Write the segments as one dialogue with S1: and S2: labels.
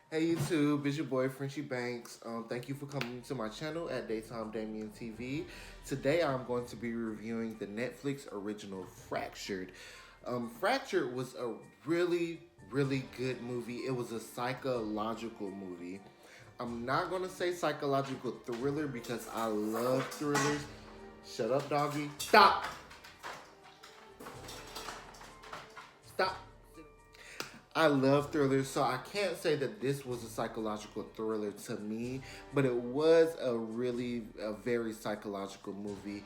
S1: Hey YouTube, it's your boy Frenchie Banks. Thank you for coming to my channel at Daytime Damien TV. Today I'm going to be reviewing the Netflix original Fractured. Fractured was a really good movie. It was a psychological movie. I'm not going to say psychological thriller because I love thrillers. Shut up, doggy. Stop! Stop! I love thrillers, so I can't say that this was a psychological thriller to me, but it was a very psychological movie.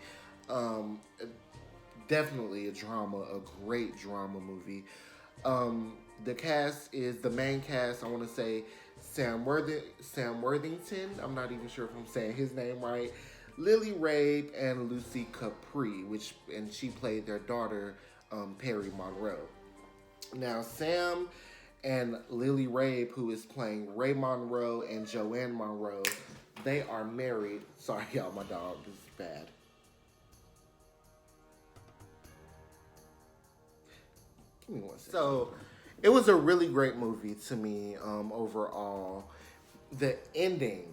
S1: Um, Definitely a drama, a great drama movie. The cast is the main cast. I want to say Sam Worthington. I'm not even sure if I'm saying his name right. Lily Rabe and Lucy Capri, and she played their daughter, Perry Monroe. Now, Sam and Lily Rabe, who is playing Ray Monroe and Joanne Monroe, they are married. Sorry, y'all, my dog this is bad. Give me one second. So, it was a really great movie to me overall. The ending,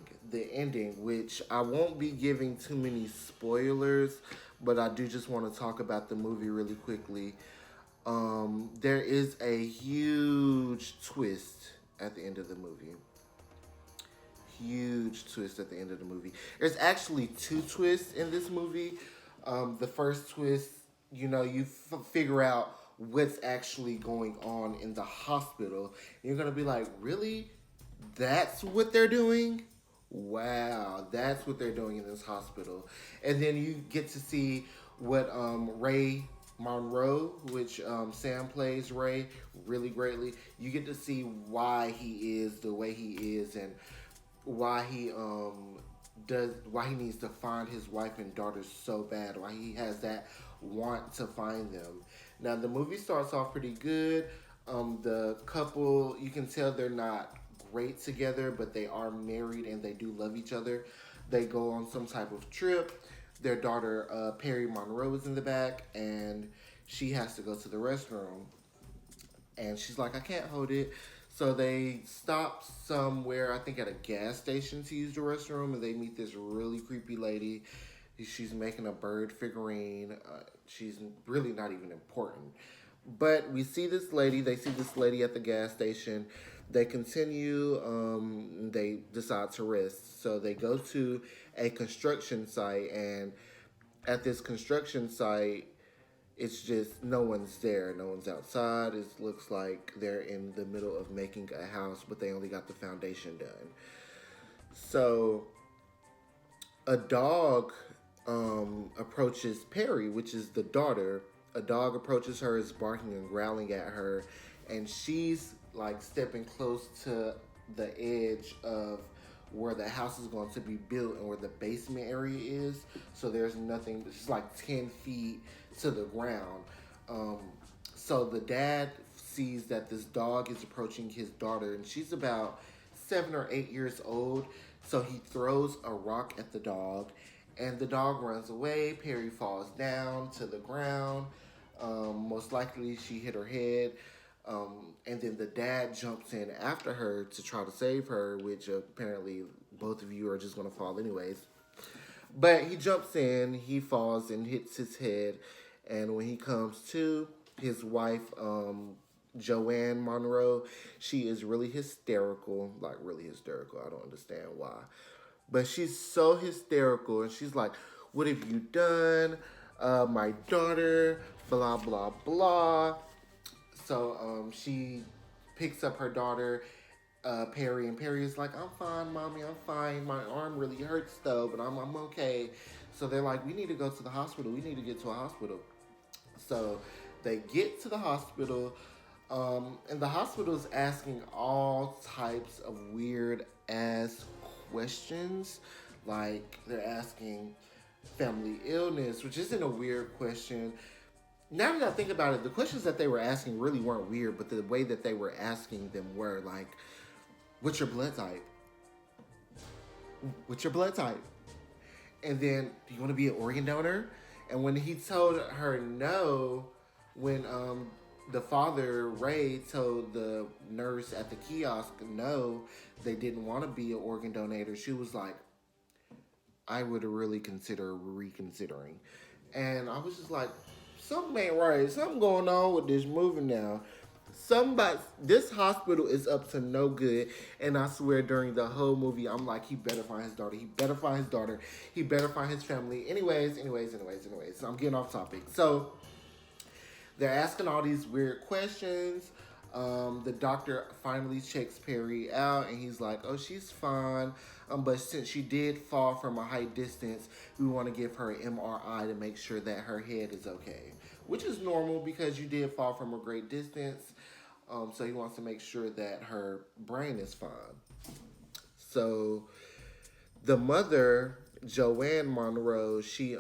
S1: which I won't be giving too many spoilers, but I do just want to talk about the movie really quickly. There is a huge twist at the end of the movie. Huge twist at the end of the movie. There's actually two twists in this movie. The first twist, you figure out what's actually going on in the hospital. You're gonna be like, really? That's what they're doing? Wow, that's what they're doing in this hospital. And then you get to see what Ray Monroe, which Sam plays Ray really greatly. You get to see why he is the way he is and why he needs to find his wife and daughter so bad, why he has that want to find them. Now the movie starts off pretty good. The couple, you can tell they're not great together, but they are married and they do love each other. They go on some type of trip. Their daughter, Perry Monroe, is in the back, and she has to go to the restroom. And she's like, I can't hold it. So they stop somewhere, I think at a gas station to use the restroom, and they meet this really creepy lady. She's making a bird figurine. She's really not even important. But they see this lady at the gas station. They continue, they decide to rest. So they go to a construction site, and at this construction site, it's just no one's there. No one's outside. It looks like they're in the middle of making a house, but they only got the foundation done. So a dog approaches Perry, which is the daughter. A dog approaches her, is barking and growling at her, and she's like stepping close to the edge of where the house is going to be built and where the basement area is. So there's nothing. It's like 10 feet to the ground. Um, so the dad sees that this dog is approaching his daughter, and she's about 7 or 8 years old. So he throws a rock at the dog, and the dog runs away. Perry falls down to the ground. Most likely, she hit her head. And then the dad jumps in after her to try to save her, which apparently both of you are just going to fall anyways. But he jumps in, he falls and hits his head. And when he comes to, his wife, Joanne Monroe, she is really hysterical, like really hysterical. I don't understand why. But she's so hysterical, and she's like, what have you done? My daughter, blah, blah, blah. So she picks up her daughter, Perry, and Perry is like, I'm fine, mommy, I'm fine. My arm really hurts though, but I'm okay. So they're like, we need to go to the hospital. We need to get to a hospital. So they get to the hospital, and the hospital is asking all types of weird ass questions. Like they're asking family illness, which isn't a weird question. Now that I think about it, the questions that they were asking really weren't weird, but the way that they were asking them were like, what's your blood type? What's your blood type? And then, do you want to be an organ donor? And when he told her no, when the father Ray told the nurse at the kiosk no, they didn't want to be an organ donor, she was like, I would really consider reconsidering. And I was just like, something ain't right. Something going on with this movie now. Somebody, this hospital is up to no good. And I swear during the whole movie, I'm like, he better find his daughter. He better find his daughter. He better find his family. Anyways. I'm getting off topic. So they're asking all these weird questions. The doctor finally checks Perry out, and he's like, "Oh, she's fine, but since she did fall from a high distance, we want to give her an MRI to make sure that her head is okay," which is normal because you did fall from a great distance. So he wants to make sure that her brain is fine. So the mother, Joanne Monroe, she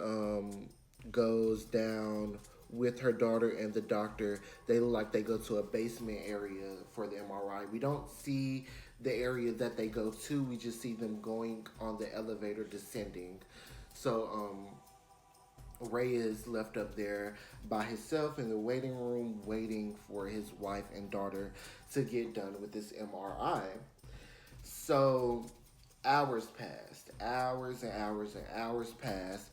S1: goes down with her daughter and the doctor. They look like they go to a basement area for the MRI. We don't see the area that they go to. We just see them going on the elevator, descending. So Ray is left up there by himself in the waiting room, waiting for his wife and daughter to get done with this MRI. So hours passed, hours passed.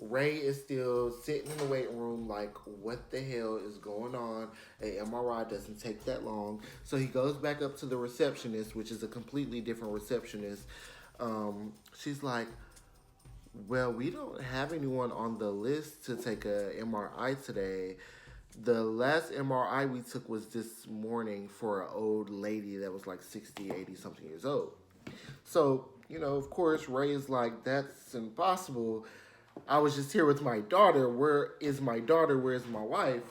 S1: Ray is still sitting in the waiting room, like, what the hell is going on? A MRI doesn't take that long. So he goes back up to the receptionist, which is a completely different receptionist. She's like, well, we don't have anyone on the list to take a MRI today. The last MRI we took was this morning for an old lady that was like 60, 80 something years old. So, of course, Ray is like, that's impossible. I was just here with my daughter. Where is my daughter? Where's my wife?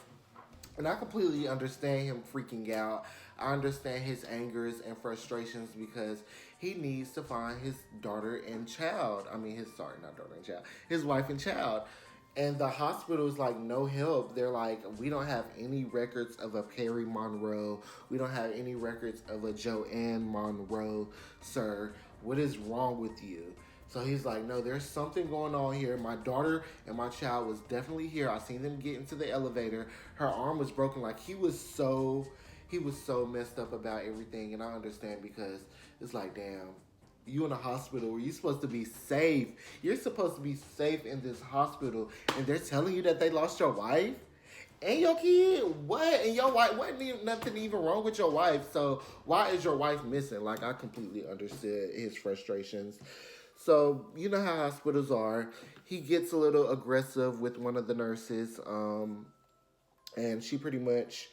S1: And I completely understand him freaking out. I understand his angers and frustrations because he needs to find his daughter and child. I mean, not daughter and child, his wife and child. And the hospital's like, no help. They're like, we don't have any records of a Perry Monroe. We don't have any records of a Joanne Monroe, sir. What is wrong with you? So he's like, no, there's something going on here. My daughter and my child was definitely here. I seen them get into the elevator. Her arm was broken. Like, he was so messed up about everything. And I understand because it's like, damn, you in a hospital where you're supposed to be safe. You're supposed to be safe in this hospital. And they're telling you that they lost your wife and your kid. What? And your wife, wasn't even nothing even wrong with your wife. So why is your wife missing? Like, I completely understood his frustrations. So, you know how hospitals are. He gets a little aggressive with one of the nurses, and she pretty much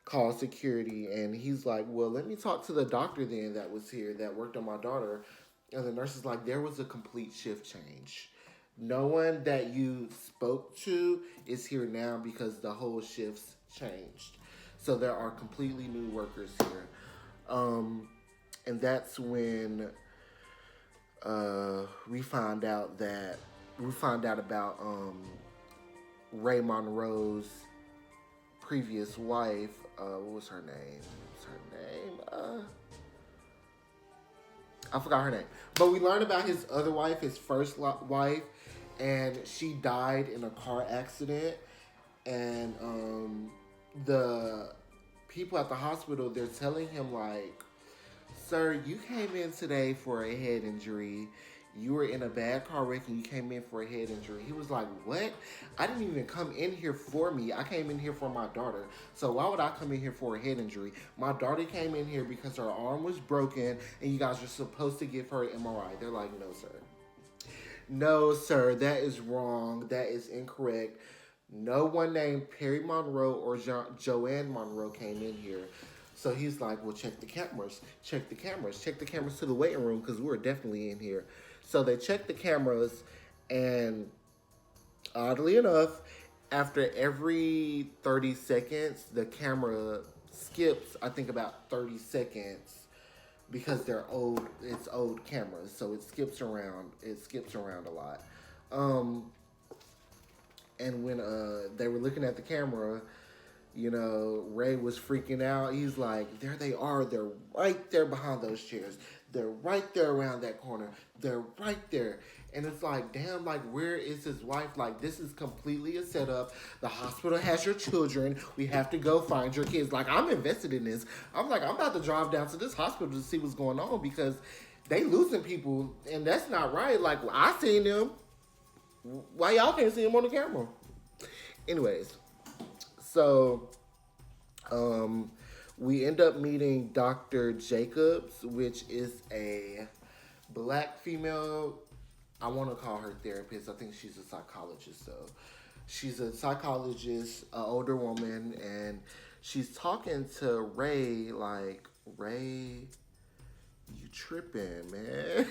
S1: calls security. And he's like, well, let me talk to the doctor then that was here that worked on my daughter. And the nurse is like, there was a complete shift change. No one that you spoke to is here now because the whole shift's changed. So there are completely new workers here. And that's when we find out about Ray Monroe's previous wife. What was her name? I forgot her name. But we learned about his other wife, his first wife, and she died in a car accident. And the people at the hospital, they're telling him like, sir, you came in today for a head injury. You were in a bad car wreck and you came in for a head injury. He was like, what? I didn't even come in here for me. I came in here for my daughter. So why would I come in here for a head injury? My daughter came in here because her arm was broken and you guys are supposed to give her an MRI. They're like, no, sir. No, sir, that is wrong. That is incorrect. No one named Perry Monroe or Joanne Monroe came in here. So he's like, well, check the cameras to the waiting room because we're definitely in here. So they check the cameras, and oddly enough, after every 30 seconds, the camera skips, I think about 30 seconds because it's old cameras. So it skips around a lot. And when they were looking at the camera, Ray was freaking out. He's like, there they are. They're right there behind those chairs. They're right there around that corner. They're right there. And it's like, damn, like, where is his wife? Like, this is completely a setup. The hospital has your children. We have to go find your kids. Like, I'm invested in this. I'm like, I'm about to drive down to this hospital to see what's going on because they losing people, and that's not right. Like, I seen them. Why y'all can't see them on the camera? Anyways, so um, we end up meeting Dr. Jacobs, which is a black female. I want to call her therapist. I think she's a psychologist, though. She's a psychologist, an older woman, and she's talking to Ray like, Ray, you tripping, man.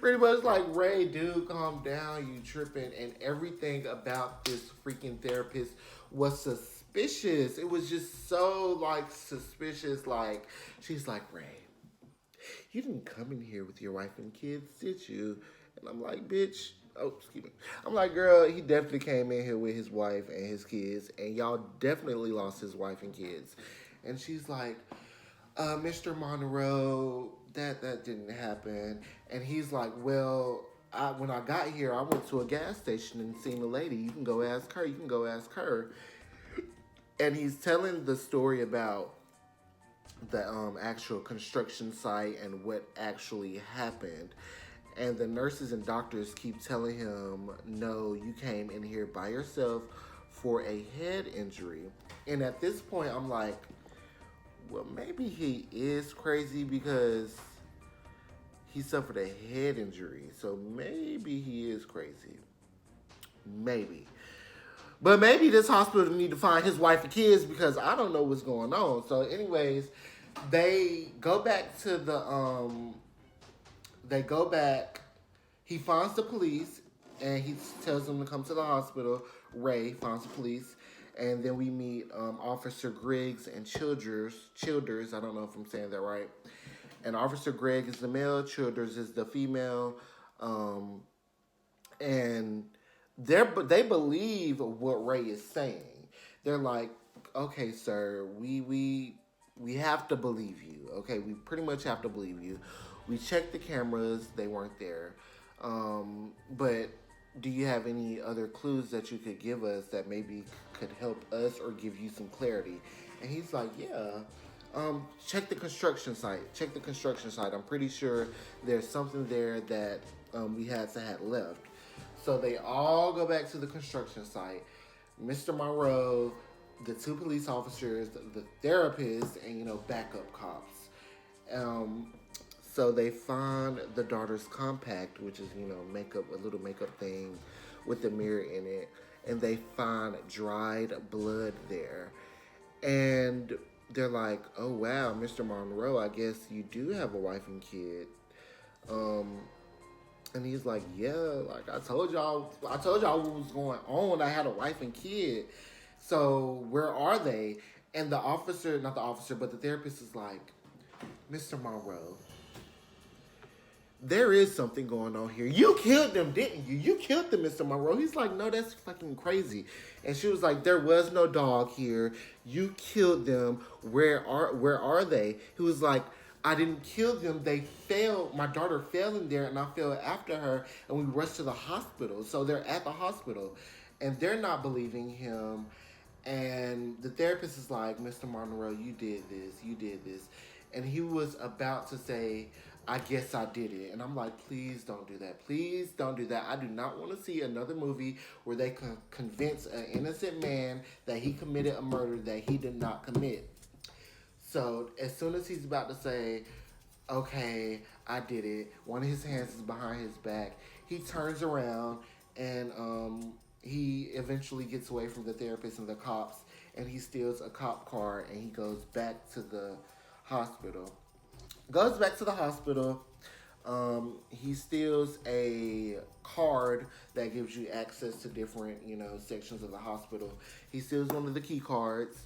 S1: Pretty much like, Ray, dude, calm down, you tripping. And everything about this freaking therapist was suspicious. It was just so like suspicious. Like, she's like, Ray, you didn't come in here with your wife and kids, did you? And I'm like, bitch. Oh, excuse me. I'm like, girl, he definitely came in here with his wife and his kids, and y'all definitely lost his wife and kids. And she's like, Mr. Monroe, that didn't happen. And he's like, well, when I got here, I went to a gas station and seen a lady. You can go ask her. You can go ask her. And he's telling the story about the actual construction site and what actually happened. And the nurses and doctors keep telling him, no, you came in here by yourself for a head injury. And at this point, I'm like, well, maybe he is crazy because he suffered a head injury. So maybe he is crazy. Maybe. But maybe this hospital need to find his wife and kids because I don't know what's going on. So anyways, they go back to they go back. He finds the police and he tells them to come to the hospital. Ray finds the police. And then we meet Officer Griggs and Childers. I don't know if I'm saying that right. And Officer Gregg is the male, Childers is the female. And they believe what Ray is saying. They're like, okay, sir, we have to believe you. Okay, we pretty much have to believe you. We checked the cameras; they weren't there. But do you have any other clues that you could give us that maybe could help us or give you some clarity? And he's like, yeah. Check the construction site. Check the construction site. I'm pretty sure there's something there that we had left. So they all go back to the construction site. Mr. Monroe, the two police officers, the therapist, and backup cops. So they find the daughter's compact, which is makeup, a little makeup thing with the mirror in it, and they find dried blood there, and they're like, "Oh wow, Mr. Monroe, I guess you do have a wife and kid." And he's like, "Yeah, like I told y'all what was going on. I had a wife and kid. So where are they?" And the officer, not the officer, but the therapist is like, "Mr. Monroe, there is something going on here. You killed them, didn't you? You killed them, Mr. Monroe." He's like, "No, that's fucking crazy." And she was like, "There was no dog here. You killed them. Where are they?" He was like, "I didn't kill them. They fell. My daughter fell in there, and I fell after her, and we rushed to the hospital." So they're at the hospital, and they're not believing him. And the therapist is like, "Mr. Monroe, you did this. You did this." And he was about to say, "I guess I did it." And I'm like, please don't do that. Please don't do that. I do not want to see another movie where they can convince an innocent man that he committed a murder that he did not commit. So as soon as he's about to say, "Okay, I did it," one of his hands is behind his back. He turns around and he eventually gets away from the therapist and the cops, and he steals a cop car and he goes back to the hospital. Goes back to the hospital. He steals a card that gives you access to different, sections of the hospital. He steals one of the key cards.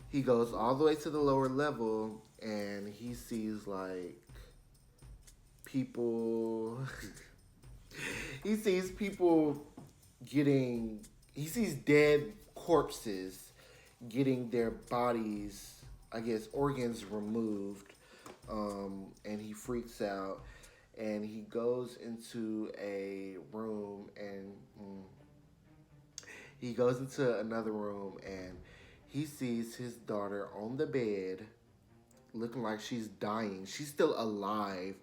S1: He goes all the way to the lower level and he sees like people. He sees people he sees dead corpses getting their bodies, I guess, organs removed. And he freaks out. and he goes into a room and he goes into another room and he sees his daughter on the bed looking like she's dying. She's still alive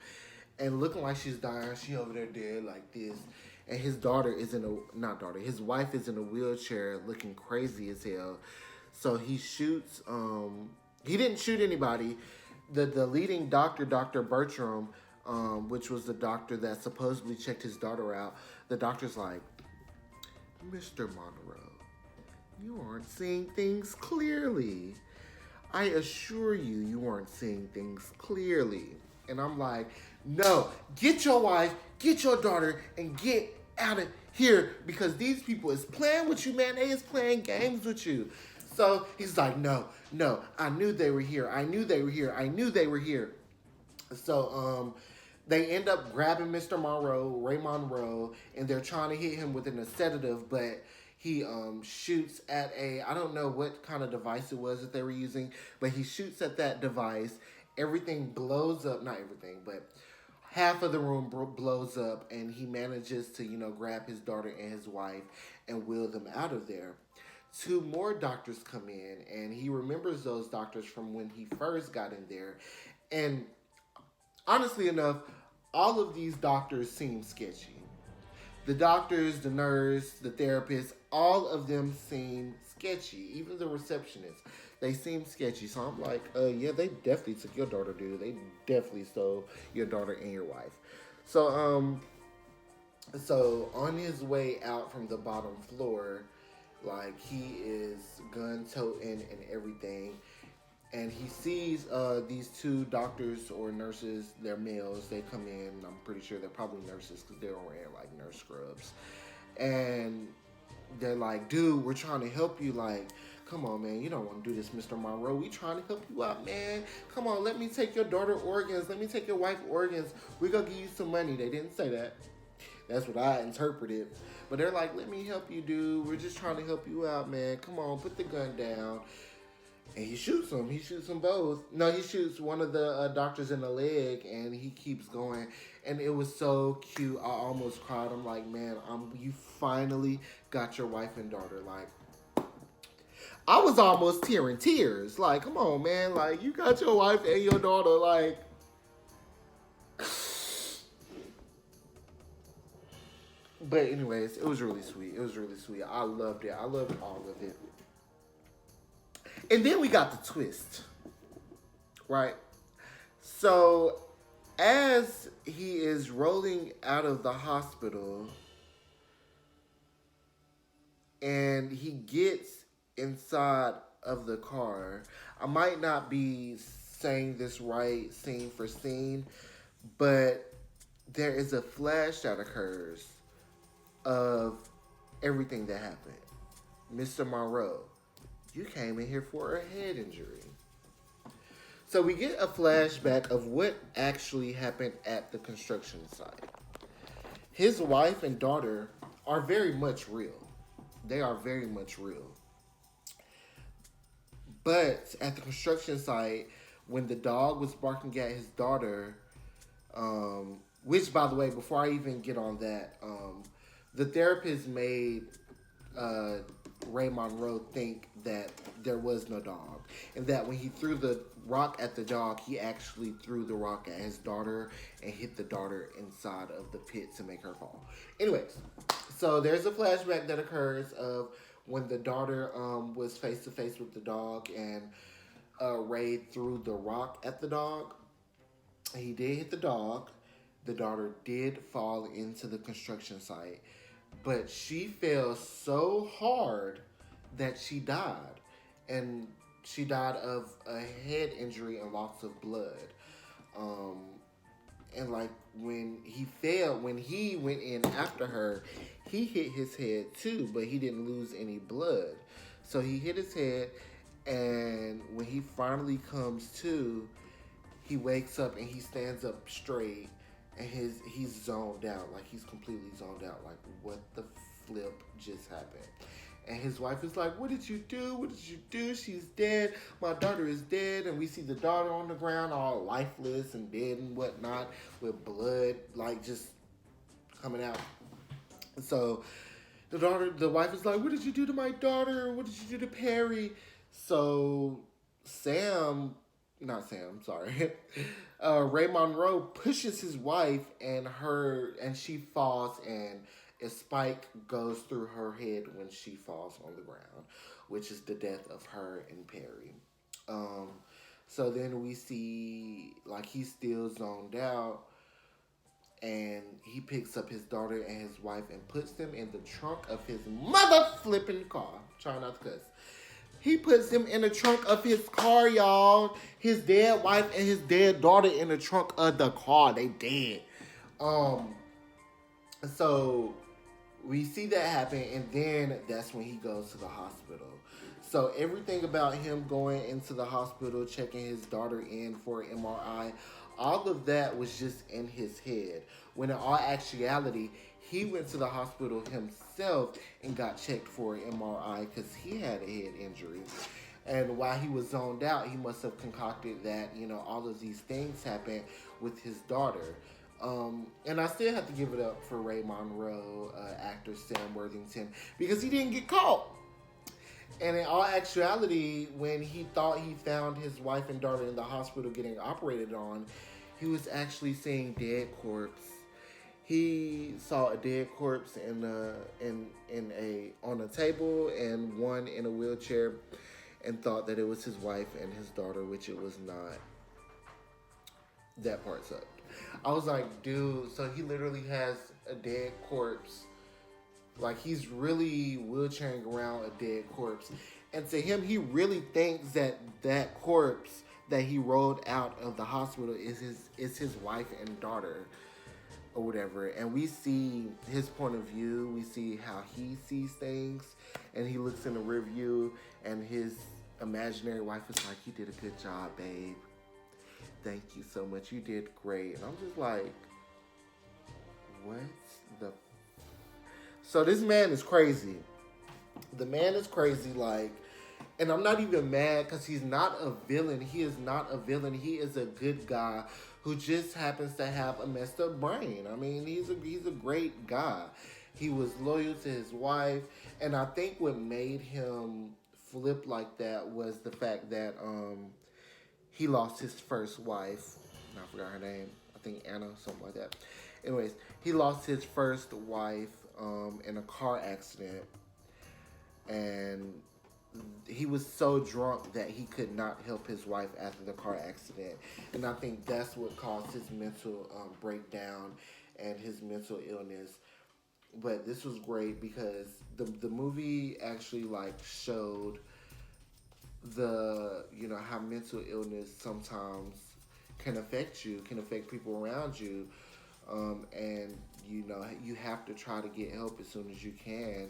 S1: and looking like she's dying. She over there dead like this. And his daughter is in a not daughter, his wife is in a wheelchair looking crazy as hell. So he shoots he didn't shoot anybody. The leading doctor, Dr. Bertram, which was the doctor that supposedly checked his daughter out, the doctor's like, Mr. Monroe, you aren't seeing things clearly. I assure you, you weren't seeing things clearly. And I'm like, no, get your wife, get your daughter, and get out of here because these people is playing with you, man. They is playing games with you. So he's like, no, no, I knew they were here. I knew they were here. I knew they were here. So they end up grabbing Mr. Monroe, Ray Monroe, and they're trying to hit him with a sedative, but he shoots at I don't know what kind of device it was that they were using, but he shoots at that device. Everything blows up, not everything, but half of the room blows up, and he manages to, grab his daughter and his wife and wheel them out of there. Two more doctors come in, and he remembers those doctors from when he first got in there. And honestly enough, all of these doctors seem sketchy. The doctors, the nurse, the therapist, all of them seem sketchy. Even the receptionist, they seem sketchy. So I'm like, yeah, they definitely took your daughter, dude. They definitely stole your daughter and your wife. So on his way out from the bottom floor, like he is gun toting and everything, and he sees these two doctors or nurses. They're males. They come in. I'm pretty sure they're probably nurses because they're wearing like nurse scrubs, and they're like, "Dude, we're trying to help you. Like, come on, man. You don't want to do this, Mr. Monroe. We trying to help you out, man. Come on, let me take your daughter organs. Let me take your wife organs. We gonna give you some money." They didn't say that. That's what I interpreted. But they're like, "Let me help you, dude. We're just trying to help you out, man. Come on, put the gun down." And he shoots them. He shoots them both. No, he shoots one of the doctors in the leg, and he keeps going. And it was so cute. I almost cried. I'm like, man, you finally got your wife and daughter. Like, I was almost tearing tears. Like, come on, man. Like, you got your wife and your daughter. Like, but anyways, it was really sweet. It was really sweet. I loved it. I loved all of it. And then we got the twist, right? So, as he is rolling out of the hospital and he gets inside of the car, I might not be saying this right scene for scene, but there is a flash that occurs of everything that happened. Mr. Monroe, you came in here for a head injury. So we get a flashback of what actually happened at the construction site. His wife and daughter are very much real. They are very much real. But at the construction site, when the dog was barking at his daughter, which, by the way, before I even get on that, the therapist made uh, Ray Monroe think that there was no dog, and that when he threw the rock at the dog, he actually threw the rock at his daughter and hit the daughter inside of the pit to make her fall. Anyways, so there's a flashback that occurs of when the daughter was face to face with the dog, and Ray threw the rock at the dog. He did hit the dog. The daughter did fall into the construction site, but she fell so hard that she died. And she died of a head injury and loss of blood. Um, and like when he fell, when he went in after her, he hit his head too, but he didn't lose any blood. So he hit his head, and when he finally comes to, he wakes up and he stands up straight, and he's zoned out, like he's completely zoned out, like what the flip just happened. And his wife is like, "What did you do? What did you do? She's dead. My daughter is dead." And we see the daughter on the ground, all lifeless and dead and whatnot, with blood like just coming out. So the wife is like, "What did you do to my daughter? What did you do to Perry?" So Sam, not Sam, sorry, Ray Monroe pushes his wife, and she falls, and a spike goes through her head when she falls on the ground, which is the death of her and Perry. Um, so then we see like he's still zoned out, and he picks up his daughter and his wife and puts them in the trunk of his mother flipping car. Try not to cuss. He puts them in the trunk of his car, y'all. His dead wife and his dead daughter in the trunk of the car. They dead. Um, so we see that happen, and then that's when he goes to the hospital. So everything about him going into the hospital, checking his daughter in for an MRI, all of that was just in his head. When in all actuality, he went to the hospital himself and got checked for an MRI because he had a head injury. And while he was zoned out, he must have concocted that, all of these things happened with his daughter. And I still have to give it up for Ray Monroe, actor Sam Worthington, because he didn't get caught. And in all actuality, when he thought he found his wife and daughter in the hospital getting operated on, he was actually seeing dead corpse. He saw a dead corpse on a table and one in a wheelchair, and thought that it was his wife and his daughter, which it was not. That part sucked. I was like, dude, so he literally has a dead corpse. Like, he's really wheelchairing around a dead corpse. And to him, he really thinks that corpse that he rolled out of the hospital is his wife and daughter or whatever. And we see his point of view. We see how he sees things. And he looks in the rear view, and his imaginary wife is like, "You did a good job, babe. Thank you so much. You did great." And I'm just like, what the... So this man is crazy. The man is crazy, like, and I'm not even mad because he's not a villain. He is not a villain. He is a good guy who just happens to have a messed up brain. I mean, he's a great guy. He was loyal to his wife, and I think what made him flip like that was the fact that he lost his first wife. I forgot her name. I think Anna, something like that. Anyways, he lost his first wife in a car accident, and he was so drunk that he could not help his wife after the car accident. And I think that's what caused his mental breakdown and his mental illness. But this was great because the movie actually showed how mental illness sometimes can affect you, can affect people around you, and you have to try to get help as soon as you can.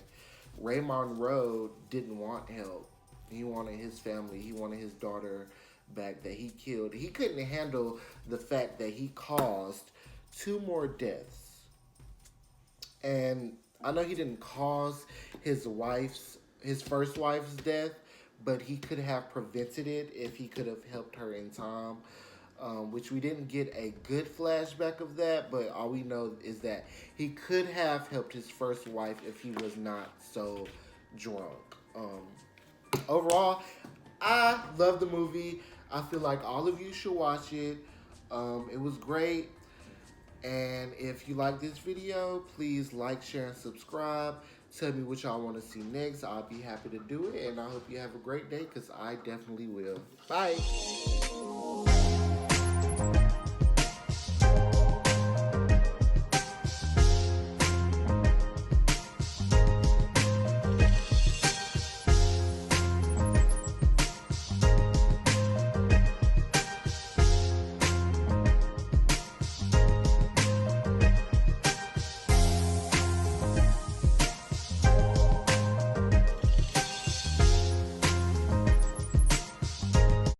S1: Ray Monroe didn't want help. He wanted his family. He wanted his daughter back that he killed. He couldn't handle the fact that he caused 2 more deaths. And I know he didn't cause his first wife's death, but he could have prevented it if he could have helped her in time. Which we didn't get a good flashback of that, but all we know is that he could have helped his first wife if he was not so drunk. Overall, I love the movie. I feel like all of you should watch it. It was great. And if you like this video, please like, share, and subscribe. Tell me what y'all want to see next. I'll be happy to do it. And I hope you have a great day, because I definitely will. Bye.